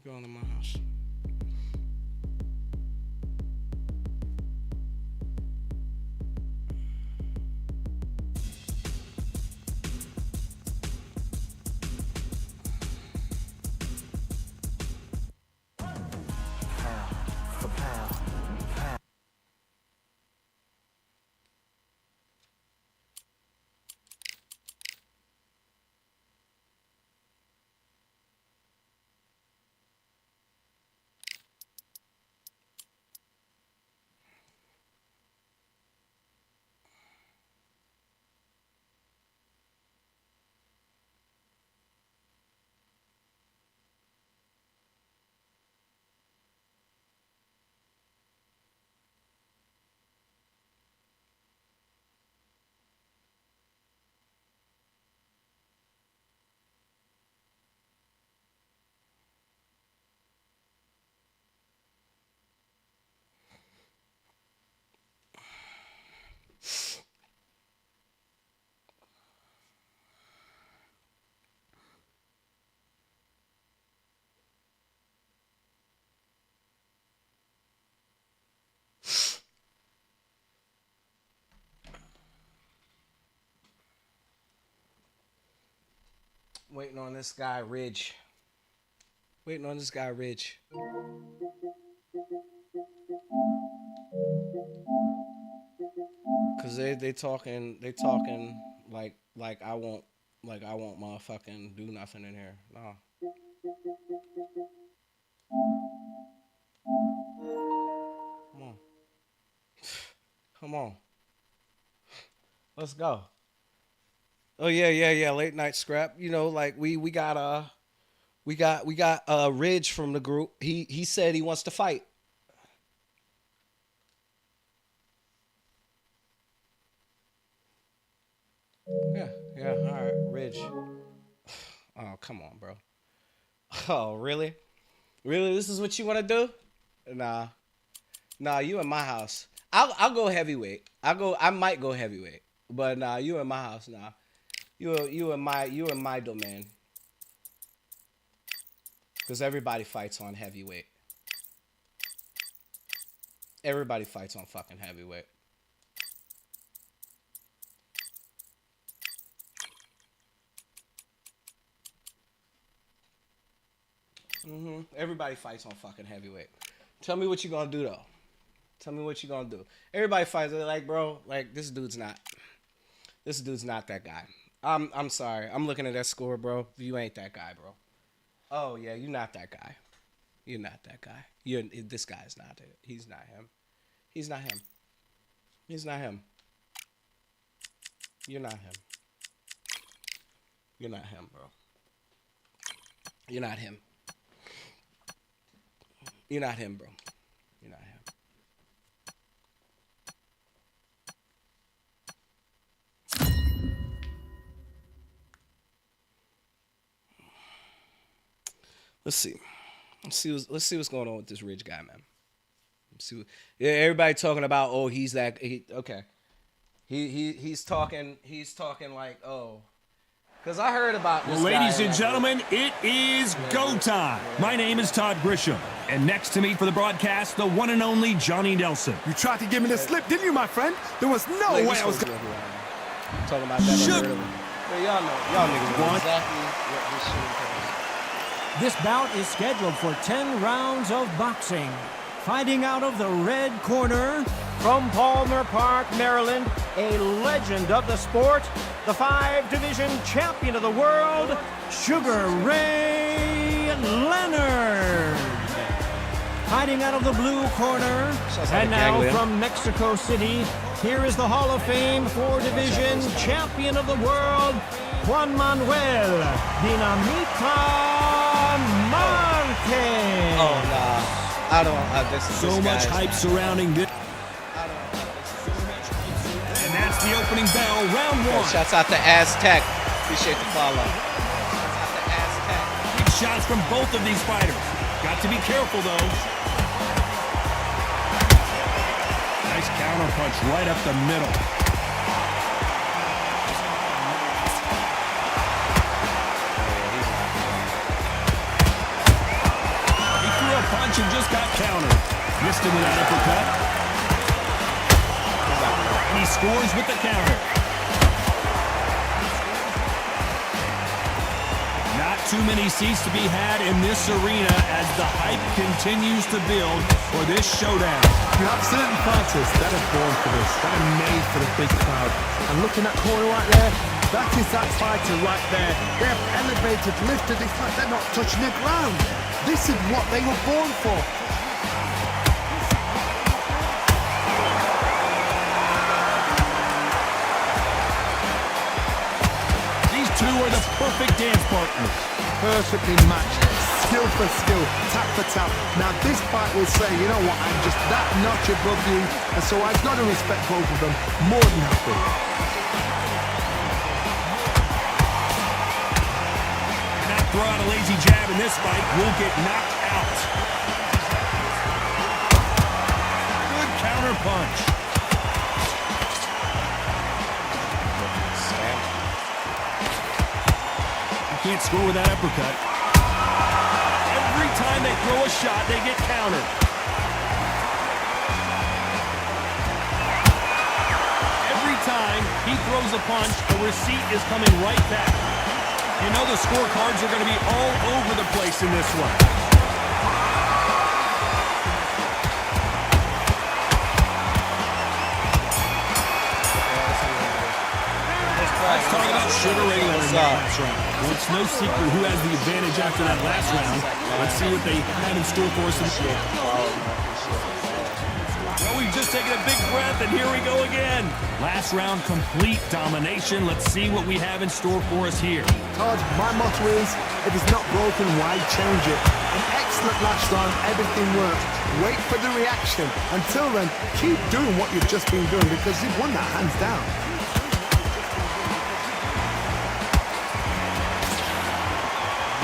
Going to my house. Waiting on this guy, Ridge. Waiting on this guy, Ridge. Cause they talking like I won't motherfucking do nothing in here. Nah. Come on. Come on. Let's go. Oh yeah. Late night scrap. You know, like we got Ridge from the group. He said he wants to fight. Yeah. All right, Ridge. Oh, come on, bro. Oh, really? Really? This is what you want to do? Nah, you in my house. I'll go heavyweight. I might go heavyweight, but nah, you in my house. Nah, you in my domain. Cause everybody fights on heavyweight. Everybody fights on fucking heavyweight. Everybody fights on fucking heavyweight. Tell me what you gonna do though. Tell me what you gonna do. Everybody fights. They're like, bro, like this dude's not that guy. I'm sorry. I'm looking at that score, bro. You ain't that guy, bro. Oh yeah, you're not that guy. You're not that guy. This guy's not it. He's not him. He's not him. He's not him. You're not him. You're not him, bro. You're not him. You're not him, bro. You're not him. Let's see what's going on with this Ridge guy, man. Everybody talking about, oh, he's that. Okay. He's talking like, oh. Because I heard about this Well, ladies guy, and gentlemen, it is go time. My name is Todd Grisham, and next to me for the broadcast, the one and only Johnny Nelson. You tried to give me the slip, didn't you, my friend? There was no way I was talking about that. Y'all niggas know exactly what this shit is. This bout is scheduled for 10 rounds of boxing. Fighting out of the red corner, from Palmer Park, Maryland, a legend of the sport, the 5-division champion of the world, Sugar Ray Leonard. Fighting out of the blue corner, and now from Mexico City, here is the Hall of Fame 4-division champion of the world, Juan Manuel Dinamita Marquez. Oh, nah. I don't have this. So much hype surrounding this. And that's the opening bell, round one. Shouts out to Aztec. Appreciate the follow. Shouts out to Aztec. Big shots from both of these fighters. Got to be careful, though. Nice counter punch right up the middle. got countered. Missed him with that uppercut. And he scores with the counter. Not too many seats to be had in this arena as the hype continues to build for this showdown. You have certain fighters that are born for this, that are made for the big crowd. And looking at corner right there, that is that fighter right there. They have elevated, lifted, it's like they're not touching the ground. This is what they were born for. These two are the perfect dance partners. Perfectly matched, skill for skill, tap for tap. Now this fight will say, you know what, I'm just that notch above you, and so I've got to respect both of them more than happy. Not throw out a lazy jab in this fight, will get knocked out. Good counter punch. Can't score with that uppercut. Every time they throw a shot, they get countered. Every time he throws a punch, a receipt is coming right back. You know the scorecards are going to be all over the place in this one. Let's talk about Sugar Ray Leonard in that last round. Well, it's no secret who has the advantage after that last round. Let's see what they have in store for us. Well, we've just taken a big breath, and here we go again. Last round, complete domination. Let's see what we have in store for us here. Todd, my motto is, if it's not broken, why change it? An excellent last round, everything worked. Wait for the reaction. Until then, keep doing what you've just been doing because you've won that hands down.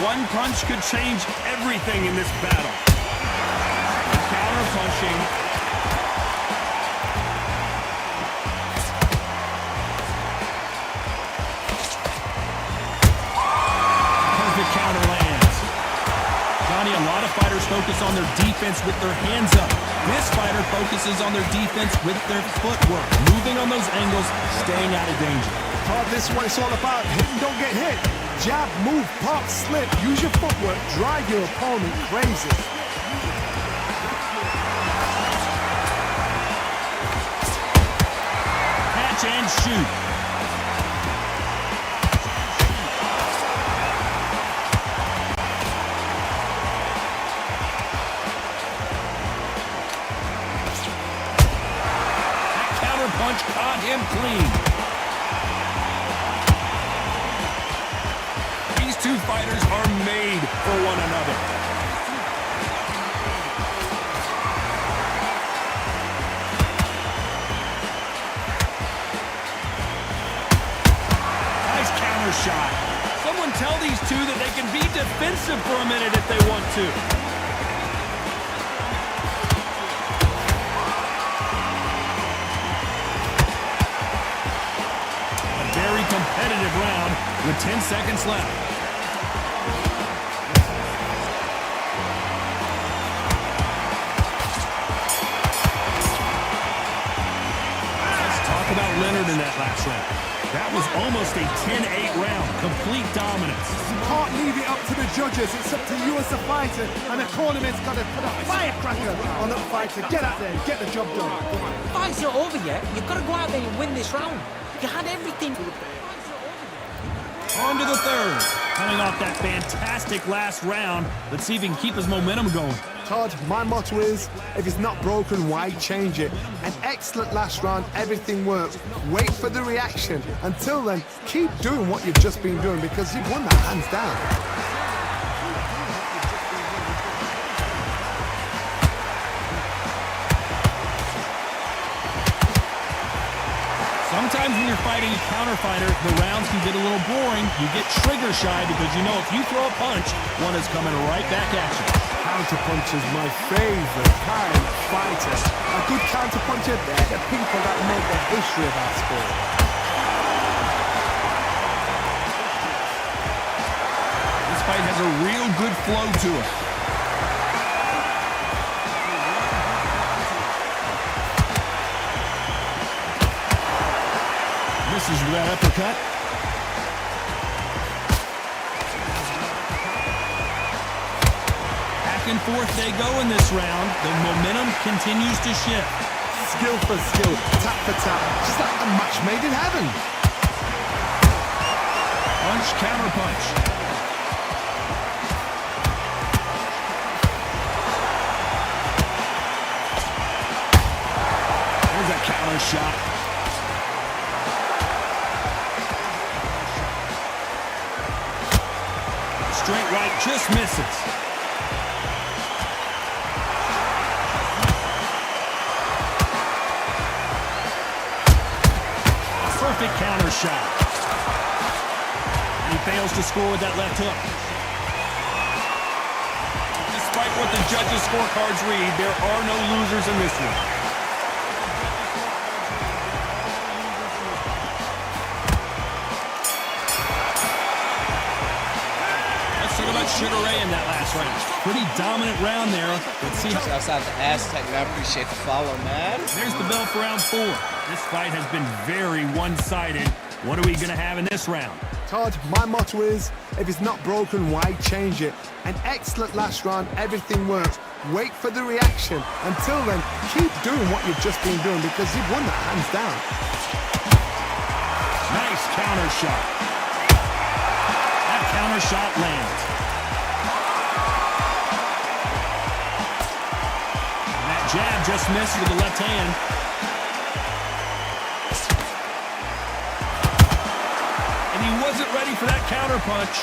One punch could change everything in this battle. Counter punching. Perfect counter lands. Johnny, a lot of fighters focus on their defense with their hands up. This fighter focuses on their defense with their footwork, moving on those angles, staying out of danger. Todd, this is what it's all about. Hit and don't get hit. Jab, move, pop, slip. Use your footwork. Drive your opponent crazy. Catch and shoot. That counter punch caught him clean. Two fighters are made for one another. Nice counter shot. Someone tell these two that they can be defensive for a minute if they want to. A very competitive round with 10 seconds left. About Leonard in that last round. That was almost a 10-8 round. Complete dominance. You can't leave it up to the judges. It's up to you as a fighter. And the cornerman's got to put a firecracker on that fighter. Get out there and get the job done. Fight's not over yet. You've got to go out there and win this round. You had everything. On to the third. Coming off that fantastic last round. Let's see if he can keep his momentum going. Todd, my motto is, if it's not broken, why change it? An excellent last round, everything worked. Wait for the reaction. Until then, keep doing what you've just been doing because you've won that hands down. Sometimes when you're fighting a counter fighter, the rounds can get a little boring. You get trigger shy because you know if you throw a punch, one is coming right back at you. Counterpuncher is my favorite kind of fighter. A good counterpuncher, they're the people that make the history of our sport. This fight has a real good flow to it. that uppercut. Back and forth they go in this round. The momentum continues to shift. Skill for skill, tap for tap, just like a match made in heaven. Punch, counter punch. There's a counter shot. Straight right just misses. Perfect counter shot. And he fails to score with that left hook. Despite what the judges' scorecards read, there are no losers in this one. Let's talk about Sugar Ray in that last round. Pretty dominant round there. Let's see how... Outside the Aztec, man. I appreciate the follow, man. There's the bell for round 4. This fight has been very one-sided. What are we going to have in this round? Todd, my motto is, if it's not broken, why change it? An excellent last round, everything works. Wait for the reaction. Until then, keep doing what you've just been doing because you've won that hands down. Nice counter shot. That counter shot lands. And that jab just missed with the left hand. And he wasn't ready for that counter punch.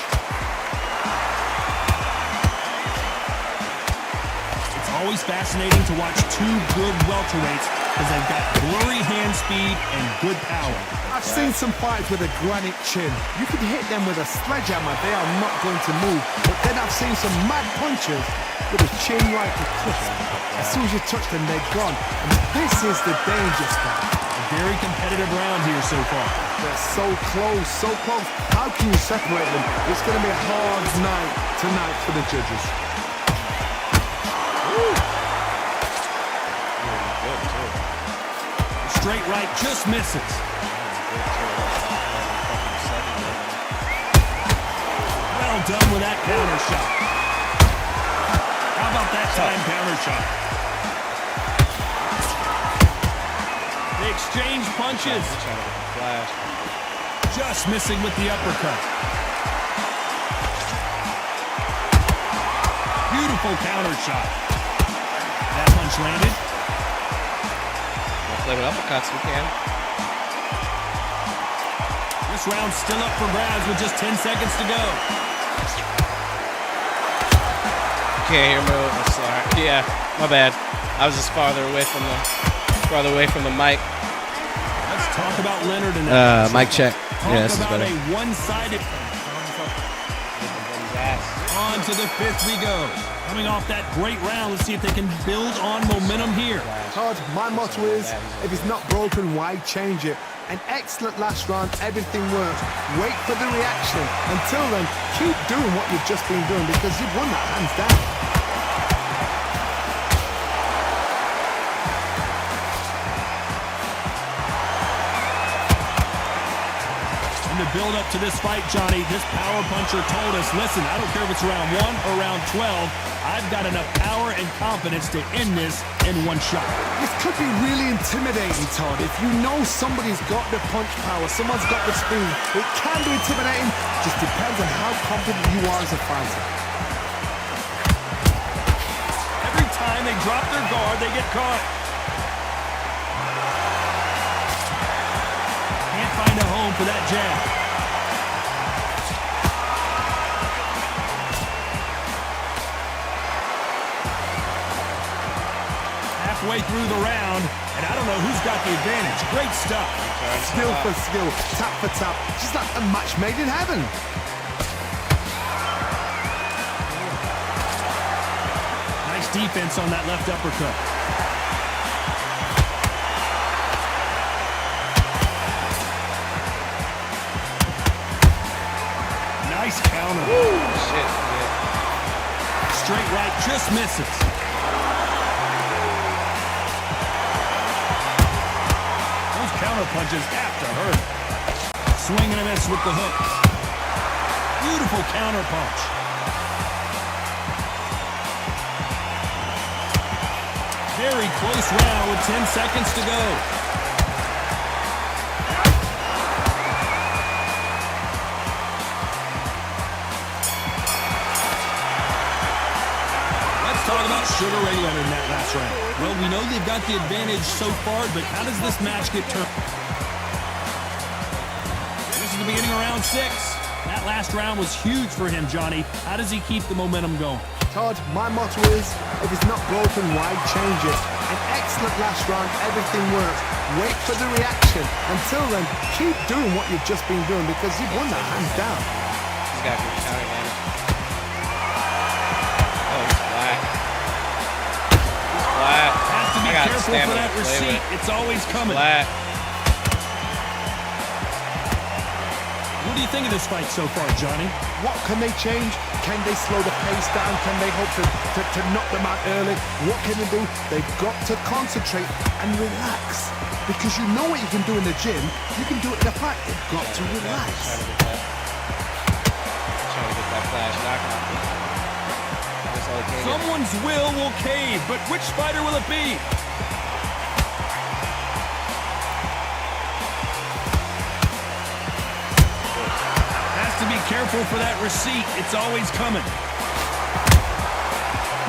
It's always fascinating to watch two good welterweights because they've got blurry hand speed and good power. I've seen some fights with a granite chin. You can hit them with a sledgehammer, they are not going to move. But then I've seen some mad punches with a chin like a cliff. As soon as you touch them, they're gone. And this is the danger spot. A very competitive round here so far. They're so close, so close. How can you separate them? It's going to be a hard night tonight for the judges. Straight right just misses. Well done with that counter shot. How about that time counter shot? They exchange punches. Just missing with the uppercut. Beautiful counter shot. That punch landed. Play with uppercuts, we can. This round's still up for grabs with just 10 seconds to go. Can't hear me. I'm sorry. Yeah, my bad. I was just farther away from the mic. Let's talk about Leonard and Mic check. Yeah, this is better. A one-sided. On to the 5th we go. Coming off that great round, let's see if they can build on momentum here. Todd, my motto is, if it's not broken, why change it? An excellent last round, everything works. Wait for the reaction. Until then, keep doing what you've just been doing because you've won that hands down. In the build-up to this fight, Johnny, this power puncher told us, listen, I don't care if it's round 1 or round 12, I've got enough power and confidence to end this in one shot. This could be really intimidating, Todd. If you know somebody's got the punch power, someone's got the speed, it can be intimidating. Just depends on how confident you are as a fighter. Every time they drop their guard, they get caught. Can't find a home for that jab. Halfway through the round, and I don't know who's got the advantage. Great stuff. Skill for skill, tap for tap, just like a match made in heaven. Nice defense on that left uppercut. Nice counter. Woo, shit, man. Straight right just misses. Those counter punches have to hurt. Swing and a miss with the hook. Beautiful counter punch. Very close round with 10 seconds to go. Let's talk about Sugar Ray Leonard in that last round. Well, we know they've got the advantage so far, but how does this match get turned? This is the beginning of round 6. That last round was huge for him, Johnny. How does he keep the momentum going? Todd, my motto is, if it's not broken, why change it? An excellent last round, everything works. Wait for the reaction. Until then, keep doing what you've just been doing because you've won that hands down. He's got good counter damage. Oh, he's flat. He's flat. Has to be I got careful for stamina that to play receipt. with. It's always coming. Flat. What do you think of this fight so far, Johnny? What can they change? Can they slow the pace down? Can they hope to knock them out early? What can they do? They've got to concentrate and relax. Because you know what you can do in the gym, you can do it in a fight. You've got to relax. Trying to get that flash knockout. That's all he can get. Someone's will cave, but which fighter will it be? Has to be careful for that receipt. It's always coming.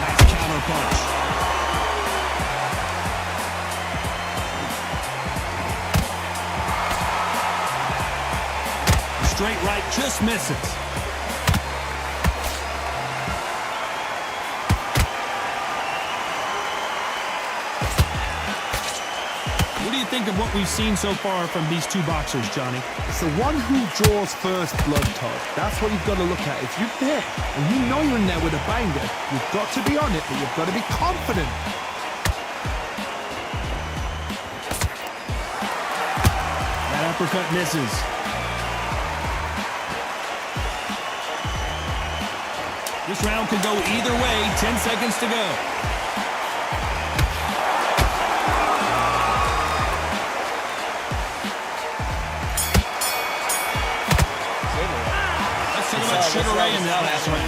Nice counter punch. The straight right just misses. What do you think of what we've seen so far from these two boxers, Johnny? It's the one who draws first blood, Todd. That's what you've got to look at. If you're there and you know you're in there with a banger, you've got to be on it, but you've got to be confident. That uppercut misses. This round could go either way. 10 seconds to go. Let's talk about Sugar Ray in that last round.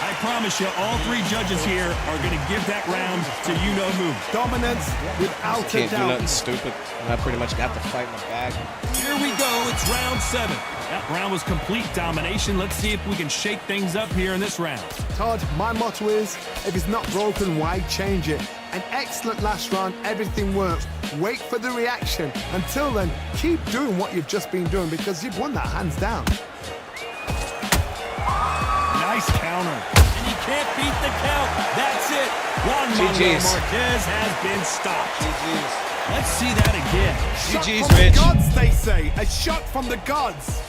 I promise you, all three judges here are going to give that round to you-know-who. Dominance without a Can't do doubt. nothing stupid. And I pretty much got the fight in the bag. Here we go. It's round 7. That round was complete domination. Let's see if we can shake things up here in this round. Todd, my motto is, if it's not broken, why change it? An excellent last round, everything works. Wait for the reaction. Until then, keep doing what you've just been doing because you've won that hands down. Nice counter. And you can't beat the count. That's it. Juan Manuel GG's. Marquez has been stopped. GG's. Let's see that again. Shot GG's, from Rich. the gods, they say. A shot from the gods.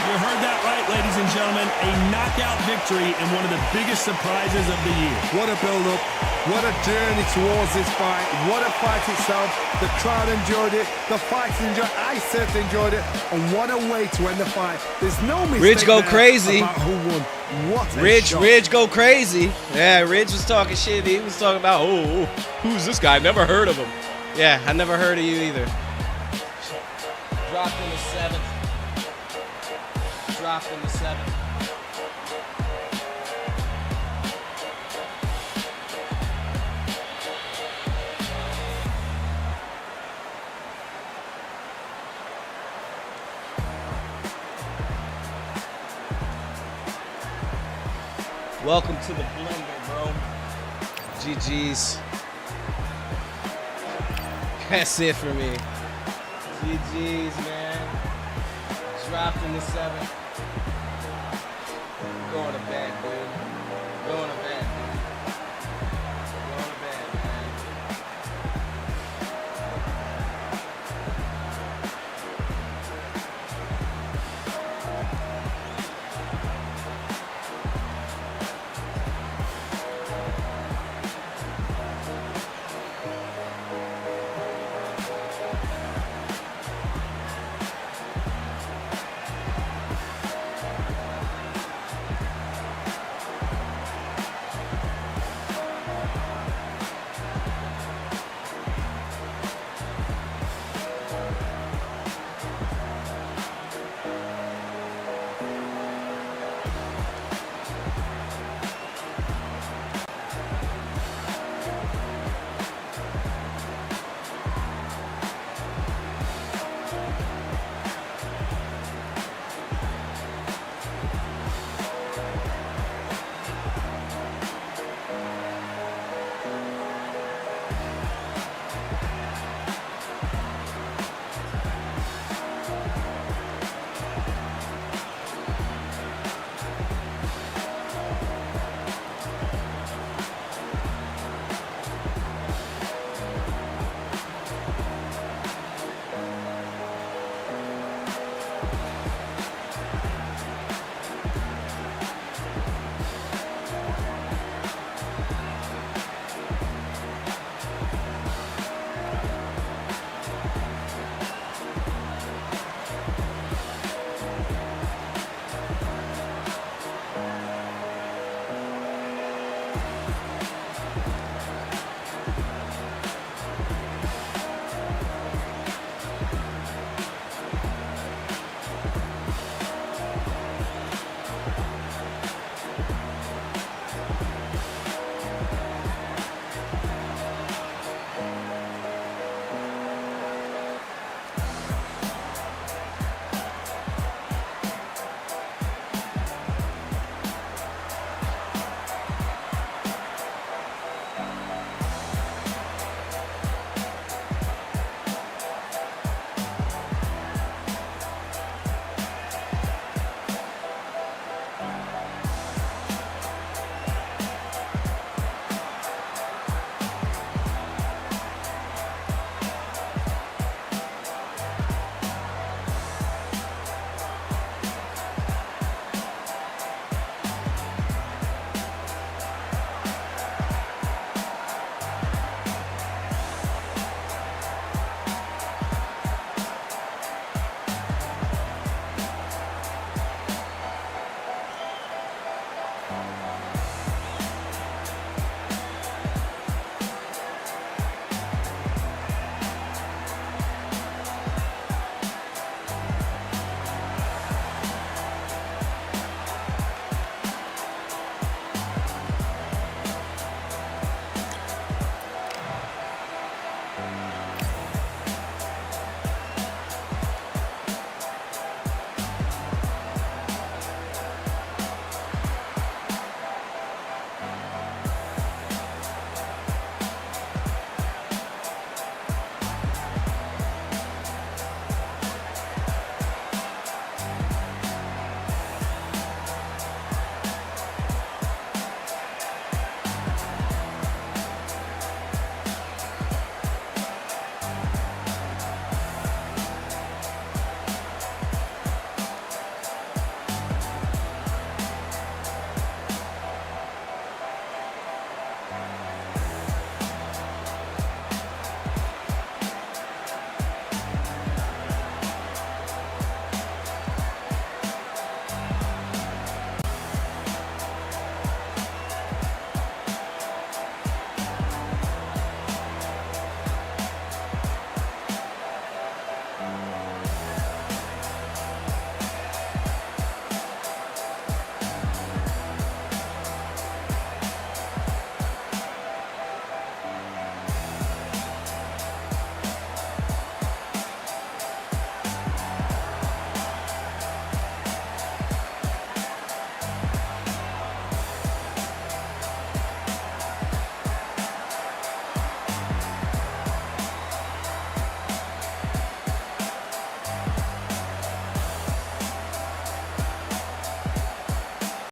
You heard that right, ladies and gentlemen. A knockout victory and one of the biggest surprises of the year. What a build-up. What a journey towards this fight. What a fight itself. The crowd enjoyed it. The fighters enjoyed it. I certainly enjoyed it. And what a way to end the fight. There's no mistake Ridge go there crazy. about who won. What a Ridge shot. go crazy. Yeah, Ridge was talking shit. He was talking about, oh, who's this guy? Never heard of him. Yeah, I never heard of you either. Dropped in the 7th. Dropped in the 7th. Welcome to the blender, bro. GG's. That's it for me. GG's, man. Dropped in the 7th. Going to bed,